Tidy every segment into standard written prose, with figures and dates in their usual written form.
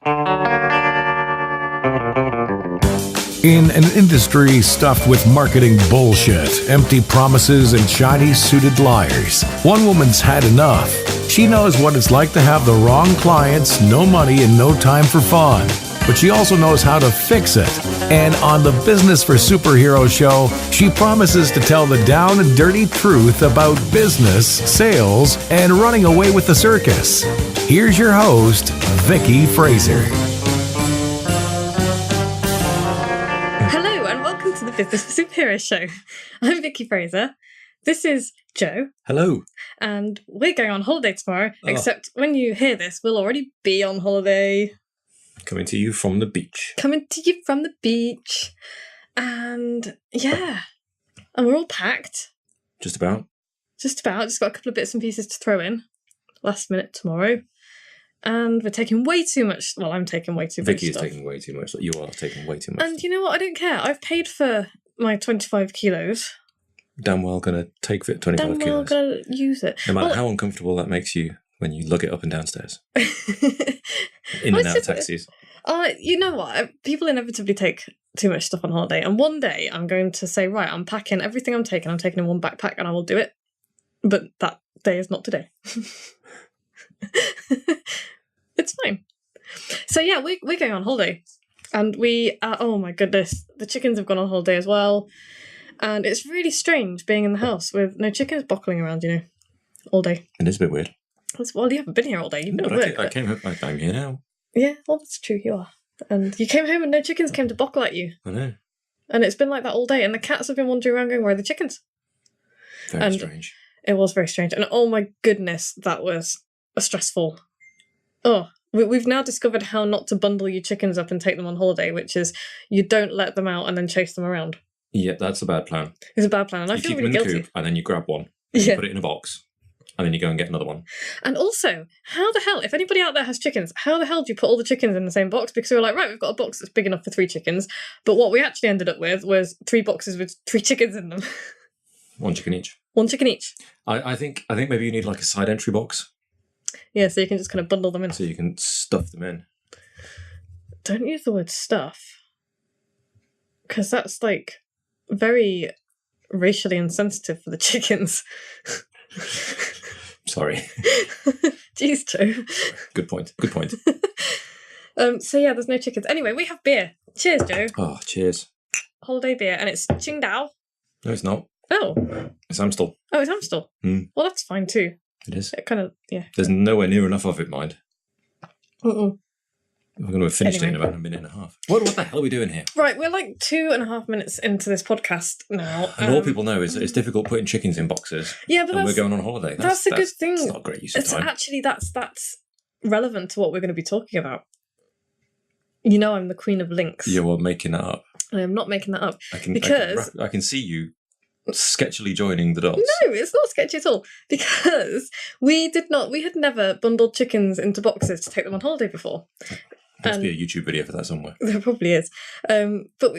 In an industry stuffed with marketing bullshit, empty promises, and Chinese-suited liars, one woman's had enough. She knows what it's like to have the wrong clients, no money, and no time for fun. But she also knows how to fix it. And on the Business for Superheroes show, she promises to tell the down and dirty truth about business, sales, and running away with the circus. Here's your host, Vicky Fraser. Hello and welcome to the Business for Superheroes show. I'm Vicky Fraser. This is Joe. Hello. And we're going on holiday tomorrow, except when you hear this, we'll already be on holiday. Coming to you from the beach. Coming to you from the beach. And yeah, and we're all packed. Just about. Just got a couple of bits and pieces to throw in. Last minute tomorrow. And we're taking way too much. Well, I'm taking way too much Vicky is stuff. taking way too much. You are taking way too much. And you know what? I don't care. I've paid for my 25 kilos. Damn well going to take 25 Damn well kilos. going to use it. No matter how uncomfortable that makes you when you lug it up and downstairs. In and out of taxis. You know what? People inevitably take too much stuff on holiday. And one day I'm going to say, right, I'm packing everything I'm taking in one backpack and I will do it. But that day is not today. It's fine. So yeah, we're going on holiday. And oh my goodness, the chickens have gone on holiday as well. And it's really strange being in the house with no chickens bockling around, all day. It is a bit weird. Well, you haven't been here all day. You've been at work. I came home. I'm here now. Yeah, well, that's true. You are. And you came home and no chickens came to bockle at you. I know. And it's been like that all day. And the cats have been wandering around going, where are the chickens? Very strange. It was very strange. And oh my goodness, that was stressful. Oh, we've now discovered how not to bundle your chickens up and take them on holiday, which is you don't let them out and then chase them around. Yeah, that's a bad plan. It's a bad plan. And I feel really guilty. You keep them in the coop and then you grab one. And you put it in a box. And then you go and get another one. And also, how the hell, if anybody out there has chickens, how the hell do you put all the chickens in the same box? Because we were like, right, we've got a box that's big enough for 3 chickens. But what we actually ended up with was 3 boxes with 3 chickens in them. 1 chicken each. 1 chicken each. I think maybe you need like a side entry box. Yeah, so you can just kind of bundle them in. So you can stuff them in. Don't use the word stuff. Because that's like very racially insensitive for the chickens. Sorry. Jeez, Joe. Good point. So yeah, there's no chickens. Anyway, we have beer. Cheers, Joe. Oh, cheers. Holiday beer, and it's Qingdao. No, it's not. Oh. It's Amstel. Oh, it's Amstel. Mm. Well, that's fine too. It is. It kind of, yeah. There's nowhere near enough of it, mind. Mm-mm. We're going to have finished it in about a minute and a half. What the hell are we doing here? Right, we're like 2.5 minutes into this podcast now. And all people know is that it's difficult putting chickens in boxes. Yeah, but we're going on holiday. That's a good thing. It's not a great use of time. Actually, that's relevant to what we're going to be talking about. You know, I'm the queen of links. You're making that up. I am not making that up. I can see you sketchily joining the dots. No, it's not sketchy at all. Because we had never bundled chickens into boxes to take them on holiday before. There must be a YouTube video for that somewhere. There probably is. But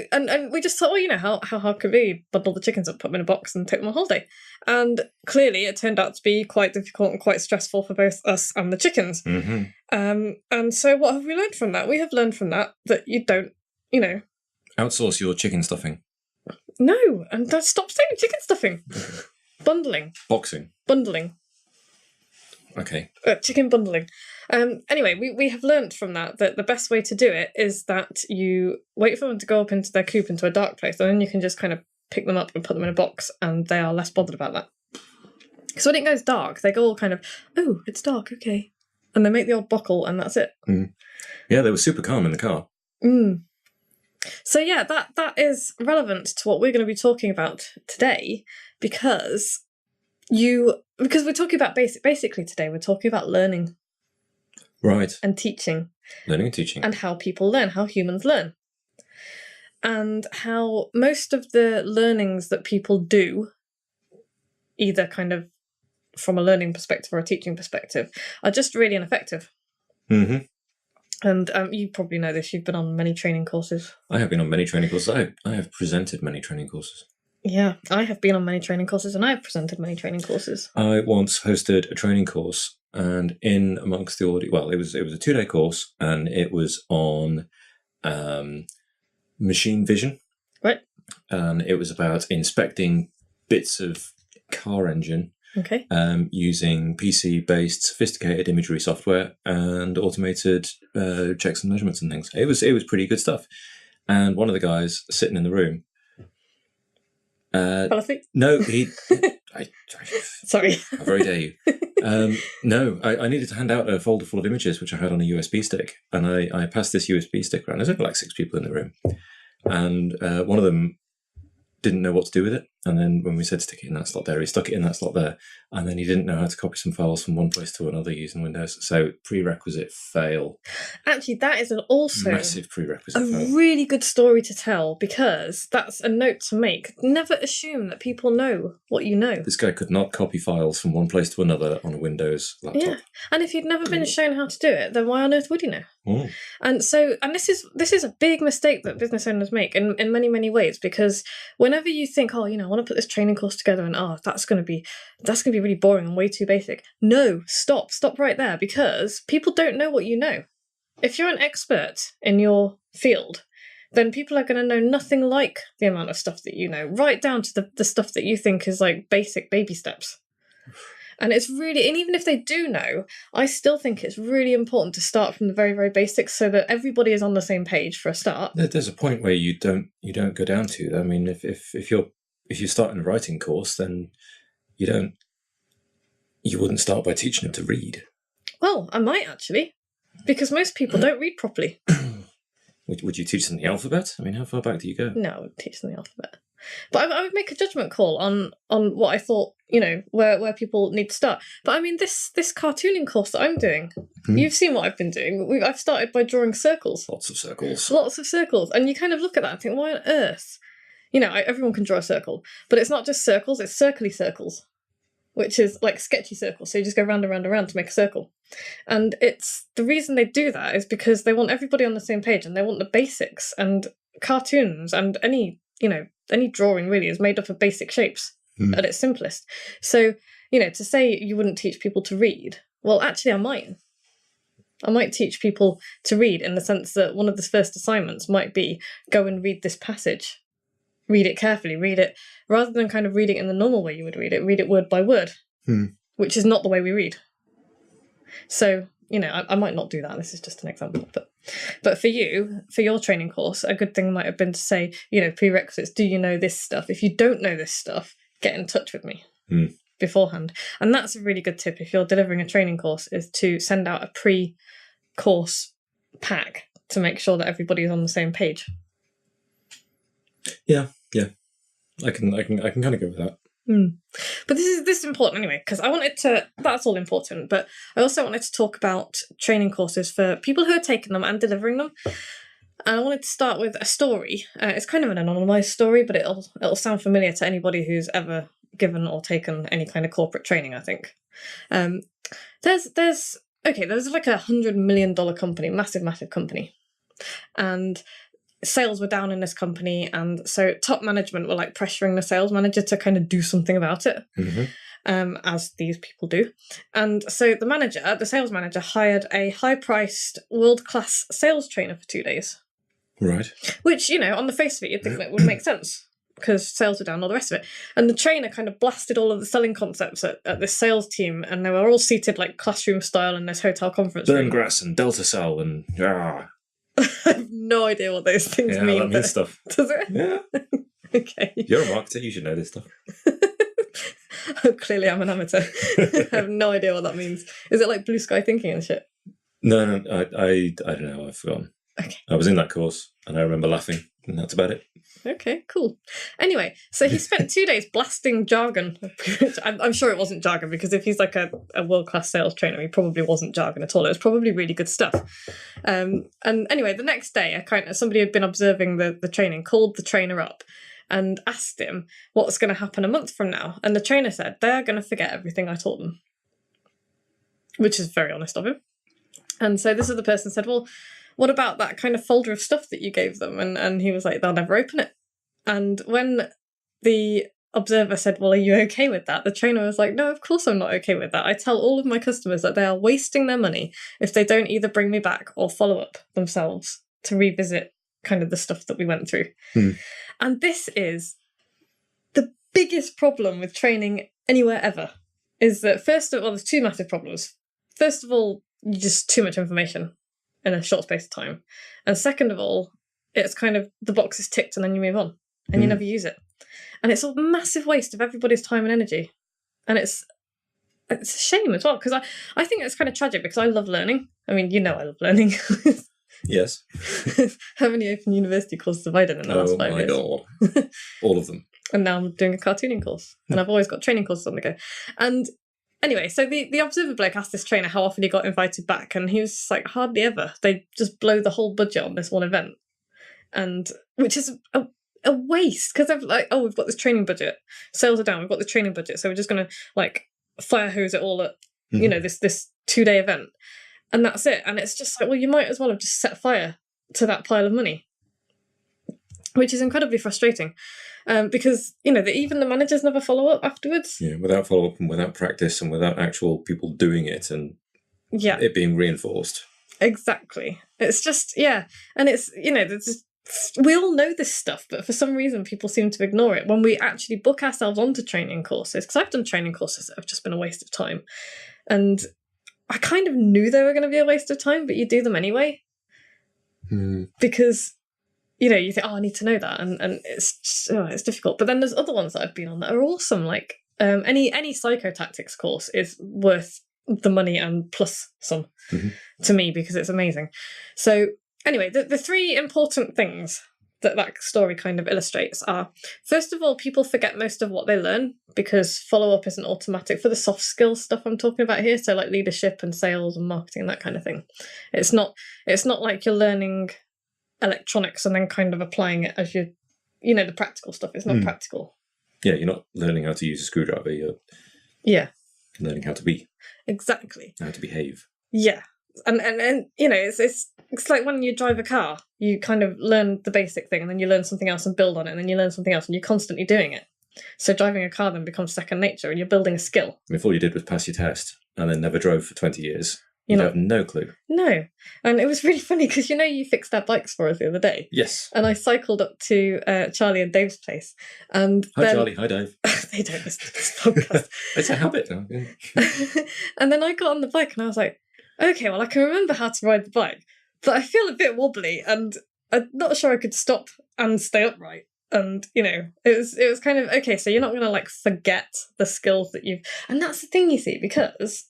we just thought, how hard could it be? Bundle the chickens up, put them in a box and take them on holiday. And clearly it turned out to be quite difficult and quite stressful for both us and the chickens. Mm-hmm. And so what have we learned from that? We have learned from that you don't, outsource your chicken stuffing. No, and stop saying chicken stuffing. Bundling. Boxing. Bundling. Okay. Chicken bundling. Anyway, we have learnt from that the best way to do it is that you wait for them to go up into their coop into a dark place, and then you can just kind of pick them up and put them in a box, and they are less bothered about that. So when it goes dark, they go all kind of, oh, it's dark, okay. And they make the old buckle, and that's it. Mm. Yeah, they were super calm in the car. Mm. So yeah, that is relevant to what we're going to be talking about today, because we're talking about basically today we're talking about learning. Right. And teaching. Learning and teaching. And how people learn, how humans learn. And how most of the learnings that people do, either kind of from a learning perspective or a teaching perspective, are just really ineffective. Mm-hmm. And you probably know this, you've been on many training courses. I have been on many training courses. I have presented many training courses. Yeah, I have been on many training courses and I have presented many training courses. I once hosted a training course And in amongst the audio, well, it was a 2-day course, and it was on machine vision. Right. And it was about inspecting bits of car engine. Okay. Using PC-based sophisticated imagery software and automated checks and measurements and things. It was pretty good stuff. And one of the guys sitting in the room. No, he. Sorry. How very dare you? No, I needed to hand out a folder full of images which I had on a USB stick, and I passed this USB stick around. There's only like 6 people in the room, and one of them didn't know what to do with it. And then when we said stick it in that slot there, he stuck it in that slot there. And then he didn't know how to copy some files from one place to another using Windows. So prerequisite fail. Actually, that is also massive prerequisite fail. Really good story to tell, because that's a note to make. Never assume that people know what you know. This guy could not copy files from one place to another on a Windows laptop. Yeah. And if you'd never been shown how to do it, then why on earth would you know? Mm. And this is a big mistake that business owners make in many, many ways, because whenever you think, I want to put this training course together, and that's going to be really boring and way too basic. No, stop right there, because people don't know what you know. If you're an expert in your field, then people are going to know nothing like the amount of stuff that you know, right down to the stuff that you think is like basic baby steps. And it's really, and even if they do know, I still think it's really important to start from the very, very basics so that everybody is on the same page for a start. There's a point where you don't go down to. I mean, if you're starting a writing course, then you wouldn't start by teaching them to read. Well, I might actually, because most people don't read properly. Would you teach them the alphabet? I mean, how far back do you go? No, I would teach them the alphabet. But I would make a judgment call on what I thought, where people need to start. But I mean, this cartooning course that I'm doing, you've seen what I've been doing. I've started by drawing circles. Lots of circles. Lots of circles. And you kind of look at that and think, why on earth? Everyone can draw a circle. But it's not just circles, it's circly circles, which is like sketchy circles. So you just go round and round and round to make a circle. And it's the reason they do that is because they want everybody on the same page, and they want the basics. And cartoons and any drawing really is made up of basic shapes at its simplest. So, to say you wouldn't teach people to read, well, actually I might. I might teach people to read in the sense that one of the first assignments might be go and read this passage. Read it carefully, read it, rather than kind of read it in the normal way you would read it word by word, which is not the way we read. So, I might not do that. This is just an example. But for you, for your training course, a good thing might have been to say, prerequisites, do you know this stuff? If you don't know this stuff, get in touch with me beforehand. And that's a really good tip if you're delivering a training course, is to send out a pre-course pack to make sure that everybody is on the same page. Yeah. I can kind of go with that. But this is important anyway, because that's all important, but I also wanted to talk about training courses for people who are taking them and delivering them. And I wanted to start with a story. It's kind of an anonymised story, but it'll sound familiar to anybody who's ever given or taken any kind of corporate training, I think. There's like $100 million company, massive company. And sales were down in this company, and so top management were like pressuring the sales manager to kind of do something about it, as these people do. And so the sales manager hired a high-priced world-class sales trainer for 2 days. Right. Which, on the face of it, you'd think that would make sense, because sales were down, all the rest of it. And the trainer kind of blasted all of the selling concepts at this sales team, and they were all seated like classroom style in this hotel conference room. Burngrass and Delta Cell and I have no idea what those things mean. Yeah, that means stuff. Does it? Yeah. Okay. You're a marketer, you should know this stuff. Oh, clearly I'm an amateur. I have no idea what that means. Is it like blue sky thinking and shit? No, I don't know, I've forgotten. Okay. I was in that course and I remember laughing, and that's about it. Okay, cool. Anyway, so he spent 2 days blasting jargon. I'm sure it wasn't jargon, because if he's like a world-class sales trainer, he probably wasn't jargon at all. It was probably really good stuff. And anyway, the next day, somebody had been observing the training, called the trainer up and asked him what's going to happen a month from now. And the trainer said, they're going to forget everything I taught them, which is very honest of him. And so this other person said, well, what about that kind of folder of stuff that you gave them? And he was like, they'll never open it. And when the observer said, well, are you okay with that? The trainer was like, no, of course I'm not okay with that. I tell all of my customers that they are wasting their money if they don't either bring me back or follow up themselves to revisit kind of the stuff that we went through. And this is the biggest problem with training anywhere ever, is that first of all, there's two massive problems. First of all, you just too much information in a short space of time. And second of all, it's kind of the box is ticked and then you move on and you never use it. And it's a massive waste of everybody's time and energy. And it's a shame as well, because I think it's kind of tragic because I love learning. I mean, you know I love learning. Yes. How many open university courses have I done in the last 5 years? Oh my God. All of them. And now I'm doing a cartooning course. And I've always got training courses on the go. And anyway, so the observer bloke asked this trainer how often he got invited back. And he was just like, hardly ever. They just blow the whole budget on this one event. And which is a waste, because they're like, oh, we've got this training budget. Sales are down. We've got the training budget. So we're just going to like fire hose it all at, you know, this 2-day event. And that's it. And it's just like, well, you might as well have just set fire to that pile of money, which is incredibly frustrating, because, you know, even the managers never follow up afterwards. Yeah, without follow-up and without practice and without actual people doing it and it being reinforced. Exactly. It's just, yeah. And it's, you know, we all know this stuff, but for some reason people seem to ignore it when we actually book ourselves onto training courses, because I've done training courses that have just been a waste of time. And I kind of knew they were going to be a waste of time, but you do them anyway. Because, you know, you think, oh, I need to know that. And it's difficult. But then there's other ones that I've been on that are awesome. Like any psychotactics course is worth the money and plus some to me, because it's amazing. So anyway, the three important things that story kind of illustrates are, first of all, people forget most of what they learn because follow-up isn't automatic for the soft skills stuff I'm talking about here. So like leadership and sales and marketing and that kind of thing. It's not like you're learning electronics and then kind of applying it as the practical stuff. It's not practical. Yeah, you're not learning how to use a screwdriver. You're learning how to be. Exactly. How to behave. Yeah. And you know, it's like when you drive a car, you kind of learn the basic thing and then you learn something else and build on it, and then you learn something else and you're constantly doing it. So driving a car then becomes second nature and you're building a skill. I mean, if all you did was pass your test and then never drove for 20 years, you'd have no clue. No. And it was really funny because, you know, you fixed our bikes for us the other day. Yes. And I cycled up to Charlie and Dave's place. And hi, Charlie. Hi, Dave. They don't listen to this podcast. It's a habit now. Yeah. And then I got on the bike and I was like, okay, well, I can remember how to ride the bike, but I feel a bit wobbly and I'm not sure I could stop and stay upright. And, you know, it was kind of, okay, so you're not going to like forget the skills that you've, and that's the thing, you see, because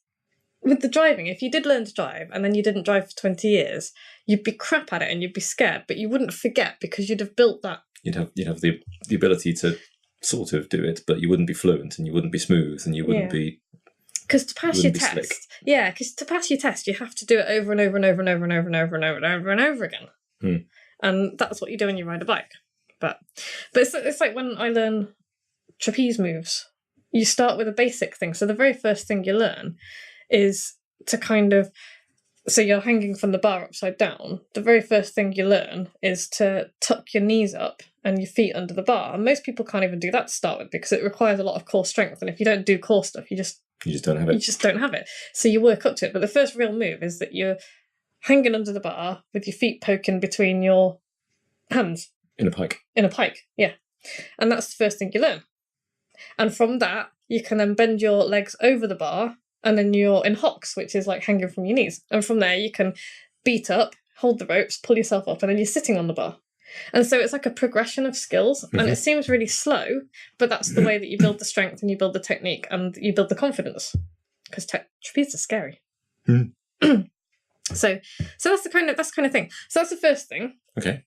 with the driving, if you did learn to drive and then you didn't drive for 20 years, you'd be crap at it and you'd be scared, but you wouldn't forget because you'd have built that. You'd have the ability to sort of do it, but you wouldn't be fluent and you wouldn't be smooth and you wouldn't be. Because to pass your test, you have to do it over and over and over and over and over and over and over and over and over again. And that's what you do when you ride a bike. But it's like when I learn trapeze moves, you start with a basic thing. So the very first thing you learn is to kind of, so you're hanging from the bar upside down. The very first thing you learn is to tuck your knees up and your feet under the bar. And most people can't even do that to start with because it requires a lot of core strength. And if you don't do core stuff, you just don't have it. You just don't have it. So you work up to it. But the first real move is that you're hanging under the bar with your feet poking between your hands. In a pike, yeah. And that's the first thing you learn. And from that, you can then bend your legs over the bar, and then you're in hocks, which is like hanging from your knees. And from there, you can beat up, hold the ropes, pull yourself up, and then you're sitting on the bar. And so it's like a progression of skills. And it seems really slow, but that's the way that you build the strength and you build the technique and you build the confidence. Because trapeze is scary. So that's the kind of thing. So that's the first thing. Okay.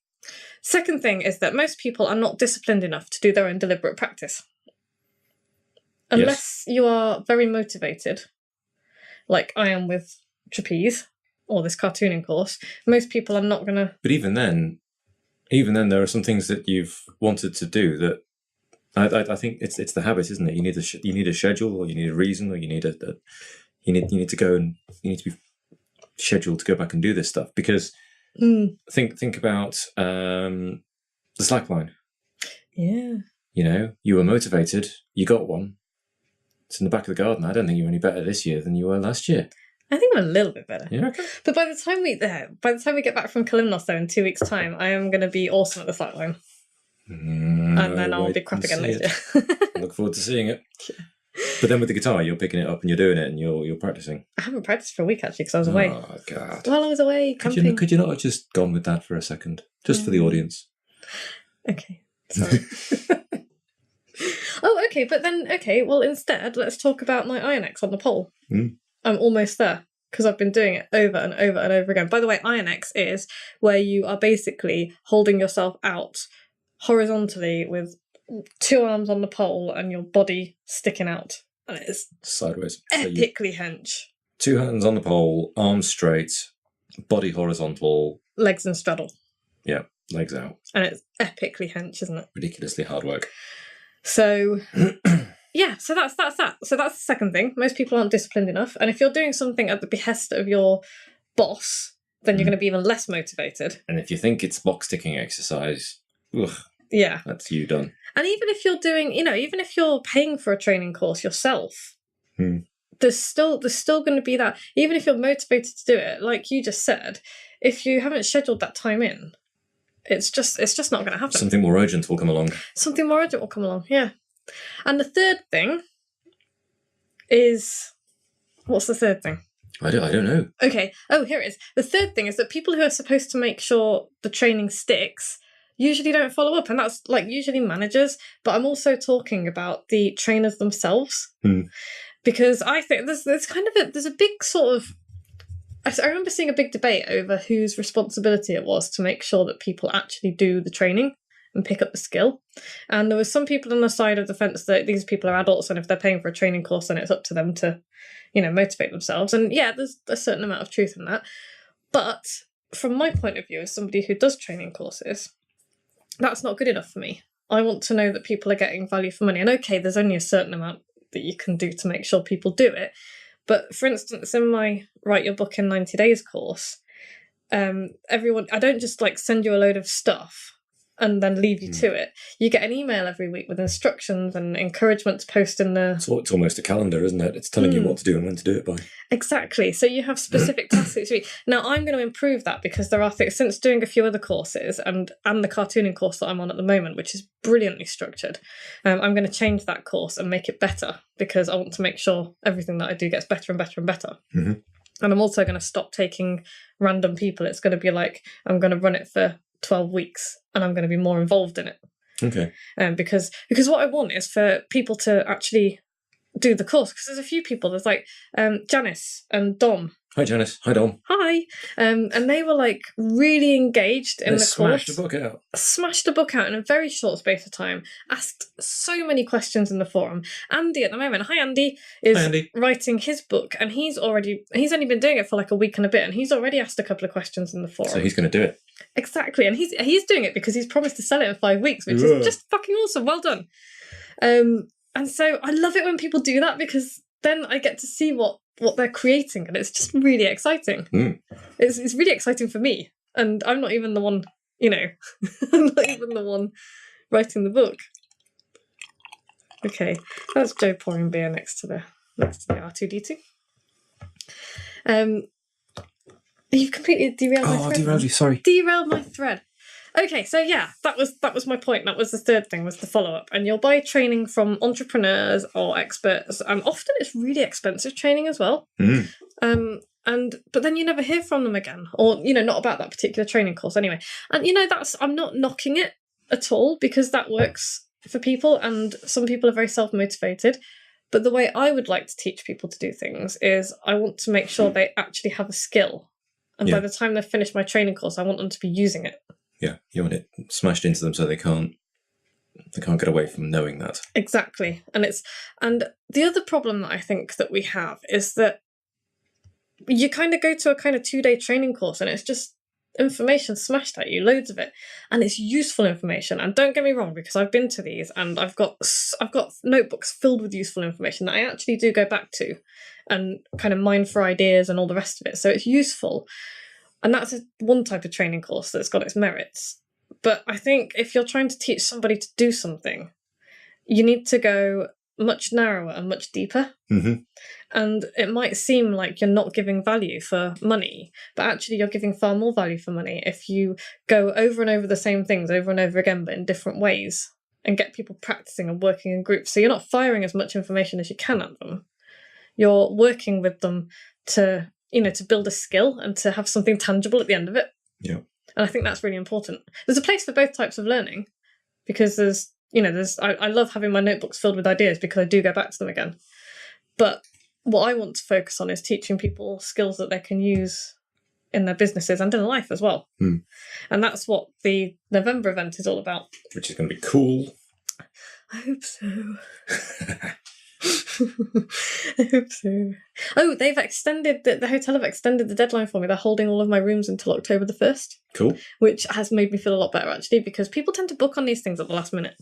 Second thing is that most people are not disciplined enough to do their own deliberate practice. Unless you are very motivated, like I am with trapeze or this cartooning course, most people are not going to... But even then, there are some things that you've wanted to do that I think it's the habit, isn't it? You need a schedule, or you need a reason, or you need you need to go and you need to be scheduled to go back and do this stuff because. Think about the slack line. Yeah. You know, you were motivated, you got one. It's in the back of the garden. I don't think you're any better this year than you were last year. I think I'm a little bit better. Yeah, okay. But by the time we get back from Kalymnos, though, in 2 weeks' time, I am going to be awesome at the slackline. And then I'll be crap again next year. I look forward to seeing it. But then with the guitar, you're picking it up and you're doing it and you're practicing. I haven't practiced for a week, actually, because I was away. Oh, God. While I was away camping. Could you not have just gone with that for a second? Just for the audience. Okay. Sorry. Oh, okay. But then, well, instead, let's talk about my IronX on the pole. I'm almost there because I've been doing it over and over and over again. By the way, IronX is where you are basically holding yourself out horizontally with 2 arms on the pole and your body sticking out. And it is sideways. Epically hench. 2 hands on the pole, arms straight, body horizontal. Legs and straddle. Yeah, legs out. And it's epically hench, isn't it? Ridiculously hard work. So... yeah, so that's that. So that's the second thing. Most people aren't disciplined enough. And if you're doing something at the behest of your boss, then you're going to be even less motivated. And if you think it's box ticking exercise, yeah, that's you done. And even if you're doing, even if you're paying for a training course yourself, there's still going to be that. Even if you're motivated to do it, like you just said, if you haven't scheduled that time in, it's just not going to happen. Something more urgent will come along. Yeah. And the third thing is... What's the third thing? I don't know. Okay. Oh, here it is. The third thing is that people who are supposed to make sure the training sticks usually don't follow up. And that's usually managers. But I'm also talking about the trainers themselves. Because I think there's a big sort of... I remember seeing a big debate over whose responsibility it was to make sure that people actually do the training and pick up the skill. And there was some people on the side of the fence that these people are adults and if they're paying for a training course, then it's up to them to, motivate themselves. And yeah, there's a certain amount of truth in that. But from my point of view, as somebody who does training courses, that's not good enough for me. I want to know that people are getting value for money. And okay, there's only a certain amount that you can do to make sure people do it. But for instance, in my Write Your Book in 90 Days course, I don't just send you a load of stuff and then leave you to it. You get an email every week with instructions and encouragement to post in the... It's almost a calendar, isn't it? It's telling you what to do and when to do it by. Exactly. So you have specific tasks each week. Now, I'm going to improve that because there are things... Since doing a few other courses and the cartooning course that I'm on at the moment, which is brilliantly structured, I'm going to change that course and make it better because I want to make sure everything that I do gets better and better and better. And I'm also going to stop taking random people. It's going to be I'm going to run it for 12 weeks and I'm going to be more involved in it. Okay. Because what I want is for people to actually do the course. Because there's a few people. There's Janice and Dom. Hi, Janice. Hi, Dom. Hi. And they were really engaged in the course. Smashed the book out in a very short space of time. Asked so many questions in the forum. Andy at the moment, hi Andy, is writing his book and he's only been doing it for a week and a bit and he's already asked a couple of questions in the forum. So he's going to do it. Exactly. And he's doing it because he's promised to sell it in 5 weeks, which is just fucking awesome. Well done. And so I love it when people do that because then I get to see what they're creating and it's just really exciting. It's really exciting for me and I'm not even the one, I'm not even the one writing the book. Okay, that's Joe pouring beer next to the R2D2. You've completely derailed my thread. I derailed you, sorry. Derailed my thread. Okay, so yeah, that was my point. That was the third thing, was the follow-up. And you'll buy training from entrepreneurs or experts, and often it's really expensive training as well. But then you never hear from them again, or not about that particular training course anyway. And I'm not knocking it at all because that works for people, and some people are very self-motivated. But the way I would like to teach people to do things is I want to make sure they actually have a skill, and by the time they've finished my training course, I want them to be using it. Yeah, you want it smashed into them so they can't get away from knowing that. Exactly. And the other problem that I think that we have is that you kind of go to a kind of 2-day training course and it's just information smashed at you, loads of it, and it's useful information. And don't get me wrong, because I've been to these and I've got notebooks filled with useful information that I actually do go back to and kind of mine for ideas and all the rest of it. So it's useful. And that's one type of training course that's got its merits. But I think if you're trying to teach somebody to do something, you need to go much narrower and much deeper. Mm-hmm. And it might seem like you're not giving value for money, but actually you're giving far more value for money if you go over and over the same things over and over again, but in different ways, and get people practicing and working in groups. So you're not firing as much information as you can at them. You're working with them to, to build a skill and to have something tangible at the end of it. Yeah. And I think that's really important. There's a place for both types of learning, because I love having my notebooks filled with ideas because I do go back to them again. But what I want to focus on is teaching people skills that they can use in their businesses and in life as well. Mm. And that's what the November event is all about. Which is going to be cool. I hope so. I hope so. Oh, they've extended, the hotel have extended the deadline for me. They're holding all of my rooms until October the 1st. Cool. Which has made me feel a lot better, actually, because people tend to book on these things at the last minute.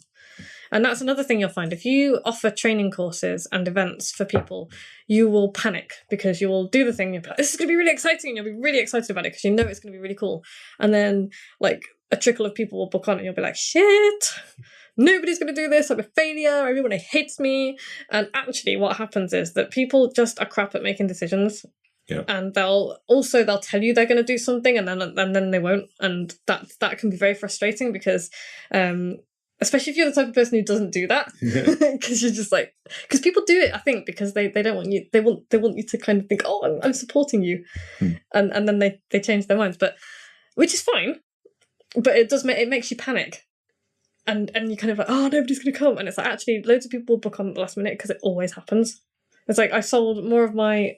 And that's another thing you'll find. If you offer training courses and events for people, you will panic because you will do the thing. You'll be like, this is going to be really exciting. And you'll be really excited about it because you know it's going to be really cool. And then, like, a trickle of people will book on and you'll be like, shit, nobody's going to do this. I'm a failure. Everyone hates me. And actually what happens is that people just are crap at making decisions. Yeah. And they'll tell you they're going to do something and then they won't. And that can be very frustrating because, especially if you're the type of person who doesn't do that, because you're just like, because people do it, I think, because they don't want you, they want you to kind of think, oh, I'm supporting you. And then they change their minds, but which is fine, but it makes you panic. And you kind of like, oh, nobody's going to come. And it's like, actually, loads of people book on at the last minute because it always happens. It's like, I sold more of my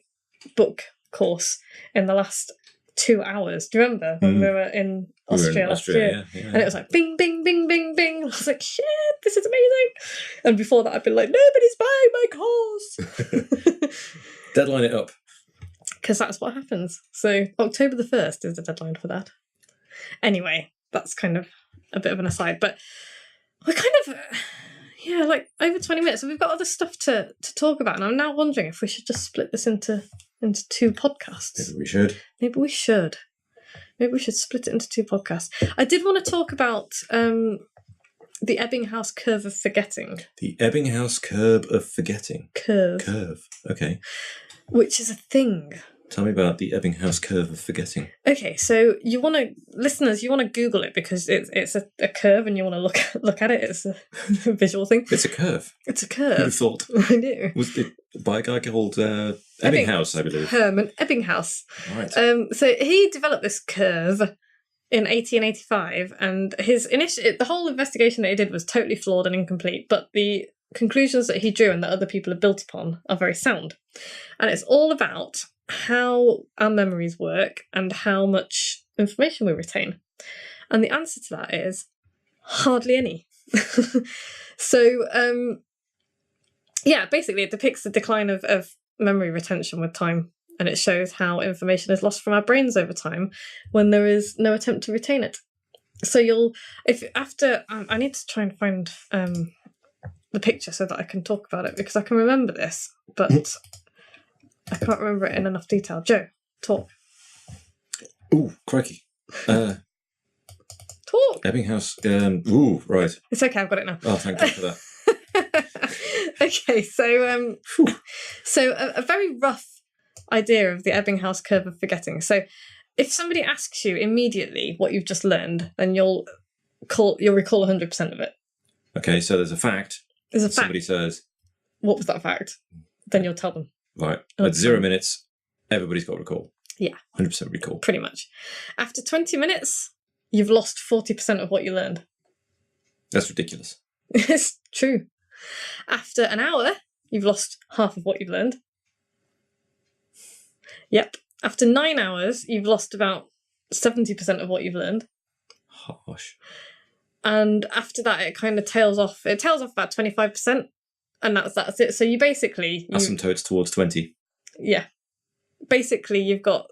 book course in the last 2 hours. Do you remember when we were in Austria last year? Yeah. And it was like, bing, bing, bing, bing, bing. I was like, shit, this is amazing. And before that, I'd been like, nobody's buying my course. Deadline it up. Because that's what happens. So October the 1st is the deadline for that. Anyway, that's kind of a bit of an aside, but we're kind of, like over 20 minutes, and we've got other stuff to talk about, and I'm now wondering if we should just split this into 2 podcasts. Maybe we should. Maybe we should split it into 2 podcasts. I did want to talk about the Ebbinghaus curve of forgetting. The Ebbinghaus curve of forgetting. Curve. Okay. Which is a thing. Tell me about the Ebbinghaus curve of forgetting. Okay, so you want to Google it because it's a curve and you want to look at it. It's a visual thing. It's a curve. It's a curve. Who'd have thought? I knew. Was it by a guy called Ebbinghaus, I believe? Herman Ebbinghaus. Right. So he developed this curve in 1885, and the whole investigation that he did was totally flawed and incomplete, but the conclusions that he drew and that other people have built upon are very sound. And it's all about how our memories work and how much information we retain. And the answer to that is hardly any. So, basically it depicts the decline of memory retention with time, and it shows how information is lost from our brains over time when there is no attempt to retain it. So I need to try and find the picture so that I can talk about it, because I can remember this, but I can't remember it in enough detail. Joe, talk. Ooh, crikey. Talk. Ebbinghaus. Right. It's okay, I've got it now. Oh, thank God for that. Okay, so a very rough idea of the Ebbinghaus curve of forgetting. So if somebody asks you immediately what you've just learned, then you'll recall 100% of it. Okay, so there's a fact. There's a fact. Somebody says, what was that fact? Then you'll tell them. Right. At 0 minutes, everybody's got to recall. Yeah. 100% recall. Pretty much. After 20 minutes, you've lost 40% of what you learned. That's ridiculous. It's true. After an hour, you've lost half of what you've learned. Yep. After 9 hours, you've lost about 70% of what you've learned. Harsh. And after that, it kind of tails off. It tails off about 25%. And that's it. So you basically... Asymptotes towards 20. Yeah. Basically, you've got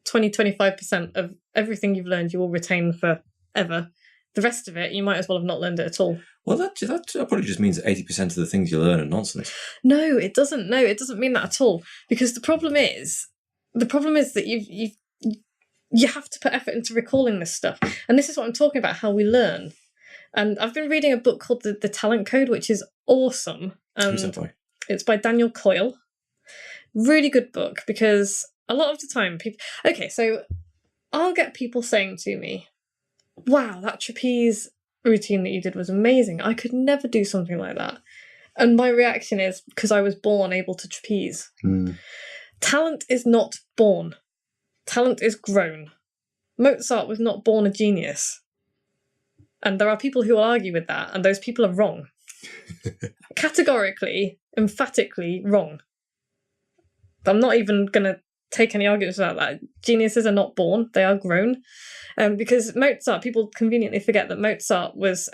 20-25% of everything you've learned you will retain forever. The rest of it, you might as well have not learned it at all. Well, that probably just means that 80% of the things you learn are nonsense. No, it doesn't. No, it doesn't mean that at all. Because the problem is that you have to put effort into recalling this stuff. And this is what I'm talking about, how we learn. And I've been reading a book called The Talent Code, which is awesome. Who's And that by? it's by Daniel Coyle. Really good book, because a lot of the time people... Okay, so I'll get people saying to me, wow, that trapeze routine that you did was amazing. I could never do something like that. And my reaction is, because I was born able to trapeze. Talent is not born. Talent is grown. Mozart was not born a genius. And there are people who will argue with that, and those people are wrong. Categorically, emphatically wrong. I'm not even going to take any arguments about that. Geniuses are not born, they are grown. Because Mozart, people conveniently forget that Mozart was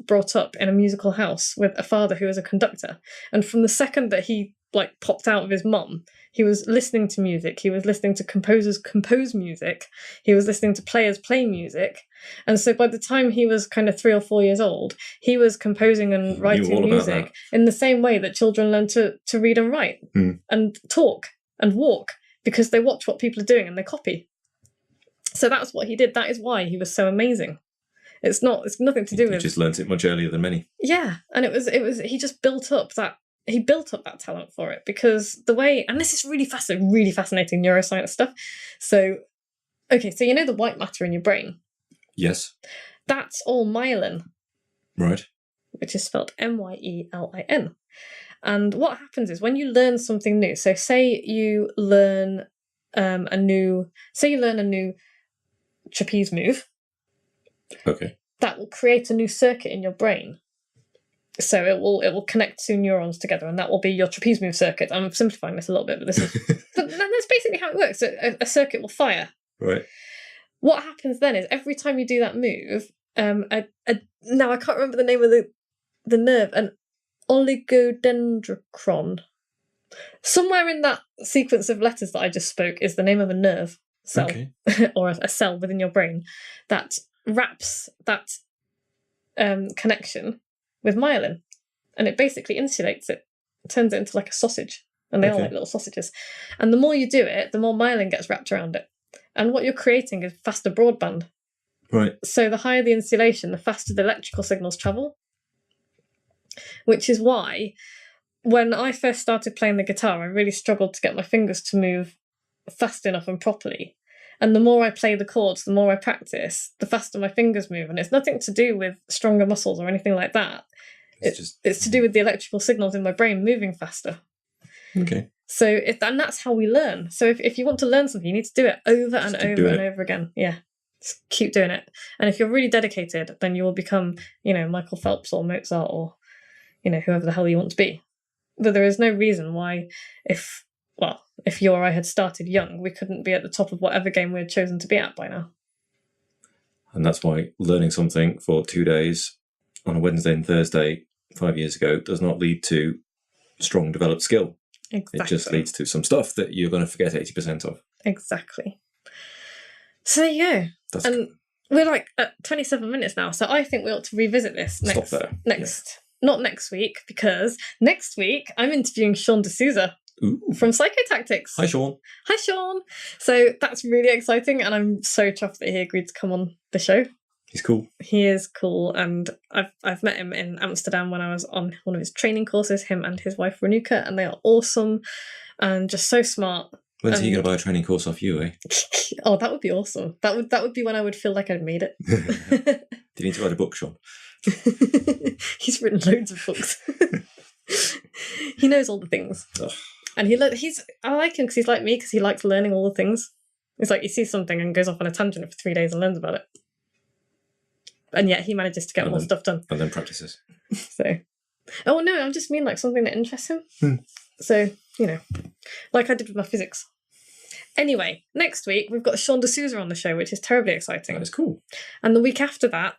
brought up in a musical house with a father who was a conductor. And from the second that he popped out of his mum, he was listening to music, he was listening to composers compose music, he was listening to players play music. And so by the time he was kind of 3 or 4 years old, he was composing and writing music in the same way that children learn to read and write and talk and walk, because they watch what people are doing and they copy. So that's what he did. That is why he was so amazing. It's nothing to do with... He just learnt it much earlier than many. Yeah, and it was he just built up that talent for it, because the way, and this is really fascinating neuroscience stuff. So, okay, so you know the white matter in your brain? Yes. That's all myelin. Right. Which is spelled myelin. And what happens is when you learn something new, so say you learn a new trapeze move. Okay. That will create a new circuit in your brain. So it will connect two neurons together, and that will be your trapeze move circuit. I'm simplifying this a little bit, but that's basically how it works. A circuit will fire. Right. What happens then is every time you do that move, now I can't remember the name of the nerve, an oligodendron. Somewhere in that sequence of letters that I just spoke is the name of a nerve cell, okay. Or a cell within your brain that wraps that connection with myelin, and it basically insulates it, turns it into like a sausage, and they are like little sausages. And the more you do it, the more myelin gets wrapped around it, and what you're creating is faster broadband. Right. So the higher the insulation, the faster the electrical signals travel, which is why when I first started playing the guitar, I really struggled to get my fingers to move fast enough and properly. And the more I play the chords, the more I practice, the faster my fingers move. And it's nothing to do with stronger muscles or anything like that. It's to do with the electrical signals in my brain moving faster. Okay. So and that's how we learn. So if you want to learn something, you need to do it over and over and over again. Yeah. Just keep doing it. And if you're really dedicated, then you will become, Michael Phelps or Mozart or, whoever the hell you want to be. But there is no reason why if you or I had started young, we couldn't be at the top of whatever game we had chosen to be at by now. And that's why learning something for 2 days on a Wednesday and Thursday 5 years ago does not lead to strong developed skill. Exactly. It just leads to some stuff that you're going to forget 80% of. Exactly. So there you go. And we're at 27 minutes now, so I think we ought to revisit this not next week, because next week I'm interviewing Sean D'Souza. Ooh. From Psychotactics. Hi, Sean. Hi, Sean. So that's really exciting, and I'm so chuffed that he agreed to come on the show. He's cool. He is cool, and I've met him in Amsterdam when I was on one of his training courses, him and his wife Renuka, and they are awesome and just so smart. When's he going to buy a training course off you, eh? Oh, that would be awesome. That would be when I would feel like I'd made it. Do you need to write a book, Sean? He's written loads of books. He knows all the things. Ugh. And I like him because he's like me, because he likes learning all the things. It's like he sees something and goes off on a tangent for 3 days and learns about it. And yet he manages to get more stuff done. And then practices. So, oh no, I just mean something that interests him. So, like I did with my physics. Anyway, next week we've got Sean D'Souza on the show, which is terribly exciting. That is cool. And the week after that,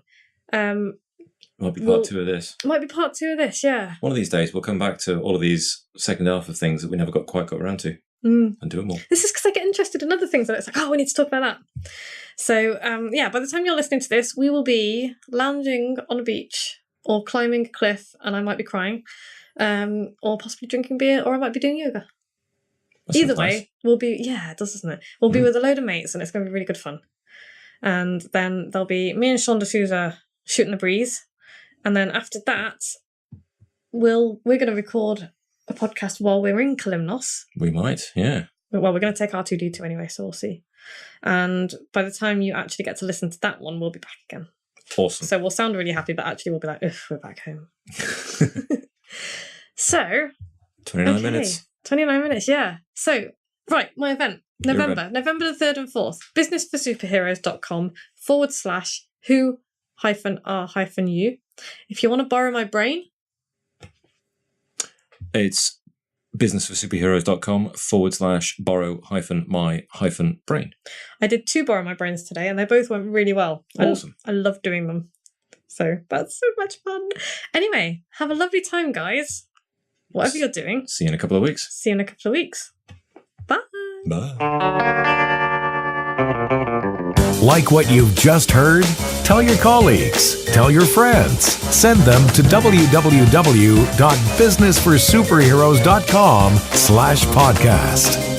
might be part 2 of this. Might be part 2 of this, yeah. One of these days we'll come back to all of these second half of things that we never quite got around to, and do them all. This is because I get interested in other things, and it's like, we need to talk about that. So, by the time you're listening to this, we will be lounging on a beach or climbing a cliff, and I might be crying, or possibly drinking beer, or I might be doing yoga. Either way, we'll be, it does, doesn't it? We'll be with a load of mates, and it's going to be really good fun. And then there'll be me and Sean D'Souza shooting the breeze. And then after that, we're going to record a podcast while we're in Kalymnos. We might, yeah. Well, we're going to take R2D2 anyway, so we'll see. And by the time you actually get to listen to that one, we'll be back again. Awesome. So we'll sound really happy, but actually we'll be like, ugh, we're back home. So 29 minutes. 29 minutes, yeah. So, right, my event. November the 3rd and 4th. businessforsuperheroes.com/who-r-u. If you want to borrow my brain, it's businessforsuperheroes.com/borrow-my-brain. I did 2 borrow my brains today, and they both went really well. Awesome. I love doing them. So that's so much fun. Anyway, have a lovely time, guys. Whatever you're doing. See you in a couple of weeks. See you in a couple of weeks. Bye. Bye. Like what you've just heard? Tell your colleagues, tell your friends, send them to www.businessforsuperheroes.com/podcast.